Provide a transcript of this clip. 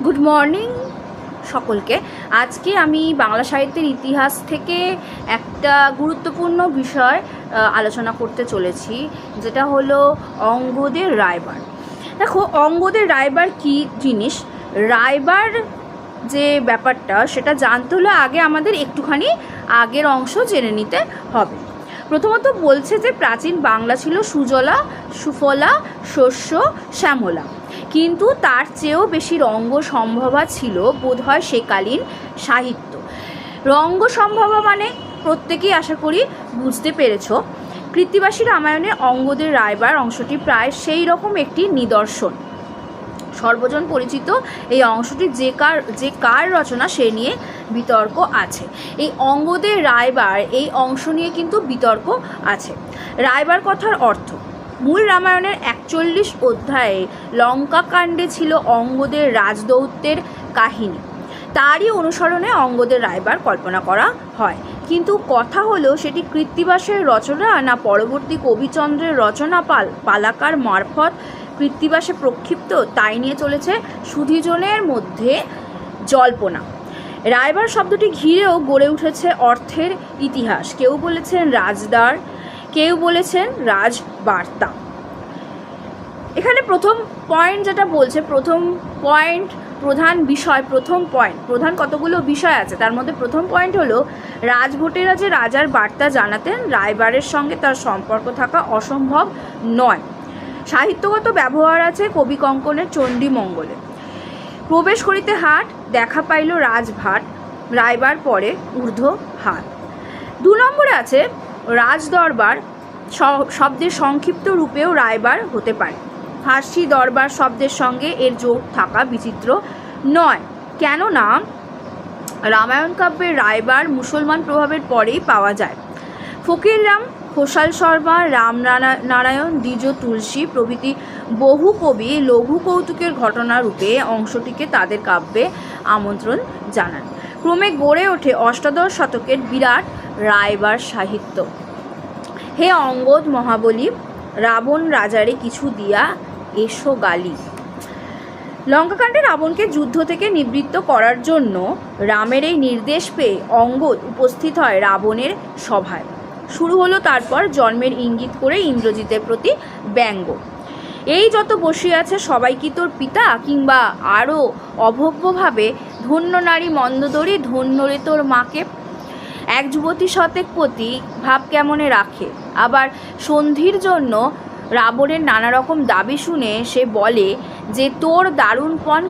Good morning সকলকে। আজকে আমি বাংলা সাহিত্যের ইতিহাস থেকে একটা গুরুত্বপূর্ণ বিষয় আলোচনা করতে চলেছি, যেটা হলো অঙ্গদের রায়বার। দেখো, অঙ্গদের রায়বার কী জিনিস, রায়বার যে ব্যাপারটা সেটা জানতে হলে আগে আমাদের একটুখানি আগের অংশ জেনে নিতে হবে। প্রথমত বলছে যে প্রাচীন বাংলা ছিল সুজলা সুফলা শস্য শ্যামলা, কিন্তু তার চেয়েও বেশি রঙ্গ সম্ভবা ছিল বোধহয় সেকালীন সাহিত্য। রঙ্গ সম্ভবা মানে প্রত্যেকেই আশা করি বুঝতে পেরেছ। কৃত্তিবাসী রামায়ণে অঙ্গদের রায়বার অংশটি প্রায় সেই রকম একটি নিদর্শন। সর্বজন পরিচিত এই অংশটি যে কার রচনা সে নিয়ে বিতর্ক আছে। এই অঙ্গদের রায়বার এই অংশ নিয়ে কিন্তু বিতর্ক আছে। রায়বার কথার অর্থ, মূল রামায়ণের 41 অধ্যায়ে লঙ্কাকাণ্ডে ছিল অঙ্গদের রাজদৌত্যের কাহিনী। তারই অনুসরণে অঙ্গদের রায়বার কল্পনা করা হয়, কিন্তু কথা হলো সেটি কৃত্তিবাসের রচনা না পরবর্তী কবিচন্দ্রের রচনা পালাকার মারফত কৃত্তিবাসে প্রক্ষিপ্ত, তাই নিয়ে চলেছে সুধীজনের মধ্যে জল্পনা। রায়বার শব্দটি ঘিরেও গড়ে উঠেছে অর্থের ইতিহাস। কেউ বলেছেন রাজদ্বার, কেউ বলেছেন রাজবার্তা। এখানে প্রথম পয়েন্ট যেটা বলছে, প্রধান কতগুলো বিষয় আছে, তার মধ্যে প্রথম পয়েন্ট হলো রাজভটেরা যে রাজার বার্তা জানাতেন, রায়বারের সঙ্গে তার সম্পর্ক থাকা অসম্ভব নয়। সাহিত্যগত ব্যবহার আছে কবি কঙ্কনের চণ্ডীমঙ্গলে। প্রবেশ করিতে হাট, দেখা পাইল রাজভাট, রায়বার পরে ঊর্ধ্ব হাত। 2 নম্বরে আছে রাজদরবার শব্দের সংক্ষিপ্ত রূপেও রায়বার হতে পারে। ফার্সি দরবার শব্দের সঙ্গে এর যোগ থাকা বিচিত্র নয়, কেননা রামায়ণ কাব্যের রায়বার মুসলমান প্রভাবের পরেই পাওয়া যায়। ফকিররাম, খোসাল শর্মা, রামনারায়ণ, দ্বিজ তুলসী প্রভৃতি বহু কবি লঘু কৌতুকের ঘটনারূপে অংশটিকে তাদের কাব্যে আমন্ত্রণ জানান। ক্রমে গড়ে ওঠে অষ্টাদশ শতকের বিরাট রায়বার সাহিত্য। হে অঙ্গদ মহাবলী, রাবণ রাজারে কিছু দিয়া এসো গালি। লঙ্কাকাণ্ডে রাবণকে যুদ্ধ থেকে নিবৃত্ত করার জন্য রামের এই নির্দেশ পেয়ে অঙ্গদ উপস্থিত হয় রাবণের সভায়। শুরু হলো তারপর জন্মের ইঙ্গিত করে ইন্দ্রজিতের প্রতি ব্যঙ্গ। এই যত বসে আছে সবাই কি তোর পিতা, কিংবা আরও অভব্যভাবে ধন্য নারী মন্দোদরী, ধন্য রে তোর মাকে। এক যুবতী শতেক পতি ভাব কেমনে রাখে। আবার সন্ধির জন্য রাবণের নানা রকম দাবি শুনে সে বলে যে তোর দারুণপণ